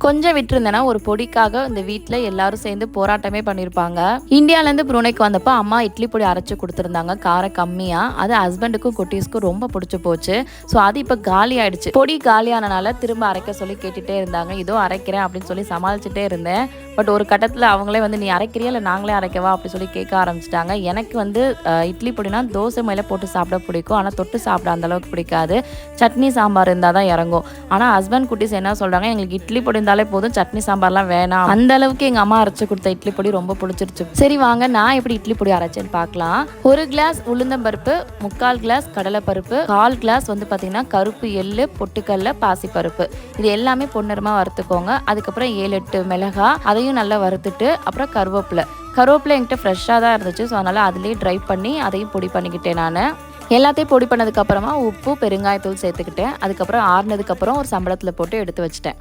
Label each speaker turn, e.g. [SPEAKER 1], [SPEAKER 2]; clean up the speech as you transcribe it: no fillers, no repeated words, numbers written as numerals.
[SPEAKER 1] கொஞ்சம் விட்டுருந்தேன்னா ஒரு பொடிக்காக இந்த வீட்டில் எல்லாரும் சேர்ந்து போராட்டமே பண்ணியிருப்பாங்க. இந்தியாவிலேருந்து புரூனைக்கு வந்தப்போ அம்மா இட்லி பொடி அரைச்சி கொடுத்துருந்தாங்க, காரம் கம்மியாக. அது ஹஸ்பண்டுக்கும் குட்டீஸ்க்கும் ரொம்ப பிடிச்சி போச்சு. ஸோ அது இப்போ காலி ஆயிடுச்சு. பொடி காலியானனால திரும்ப அரைக்க சொல்லி கேட்டுகிட்டே இருந்தாங்க. இதோ அரைக்கிறேன் அப்படின்னு சொல்லி சமாளிச்சுட்டே இருந்தேன். பட் ஒரு கட்டத்தில் அவங்களே வந்து நீ அரைக்கிறியா இல்லை நாங்களே அரைக்கவா அப்படி சொல்லி கேட்க ஆரம்பிச்சிட்டாங்க. எனக்கு வந்து இட்லி பொடினா தோசை மேலே போட்டு சாப்பிட பிடிக்கும், ஆனால் தொட்டு சாப்பிட அந்தளவுக்கு பிடிக்காது. சட்னி சாம்பார் இருந்தால் தான் இறங்கும். ஆனால் ஹஸ்பண்ட் குட்டீஸ் என்ன சொல்கிறாங்க, எங்களுக்கு இட்லி பொடி இருந்தாலே போதும், சட்னி சாம்பார்லாம் வேணாம். அந்த அளவுக்கு எங்கள் அம்மா அரைச்சி கொடுத்த இட்லி பொடி ரொம்ப பிடிச்சிருச்சு. சரி வாங்க நான் எப்படி இட்லி பொடி அரைச்சேன்னு பார்க்கலாம். 1 கிளாஸ் உளுந்தம்பருப்பு, 3/4 கிளாஸ் கடலைப்பருப்பு, 1/4 கிளாஸ் வந்து பார்த்தீங்கன்னா கருப்பு எள்ளு, பொட்டுக்கல்ல, பாசிப்பருப்பு, இது எல்லாமே பொன்னிறமாக வறுத்துக்கோங்க. அதுக்கப்புறம் 7-8 மிளகாய், அதையும் நல்லா வறுத்துட்டு அப்புறம் கருவேப்பிலை என்கிட்ட ஃப்ரெஷ்ஷாக தான் இருந்துச்சு. ஸோ அதனால் அதுலேயே ட்ரை பண்ணி அதையும் பொடி பண்ணிக்கிட்டேன். நான் எல்லாத்தையும் பொடி பண்ணதுக்கப்புறமா உப்பு பெருங்காயத்தூள் சேர்த்துக்கிட்டேன். அதுக்கப்புறம் ஆறுனதுக்கப்புறம் ஒரு சம்பளத்தில் போட்டு எடுத்து வச்சிட்டேன்.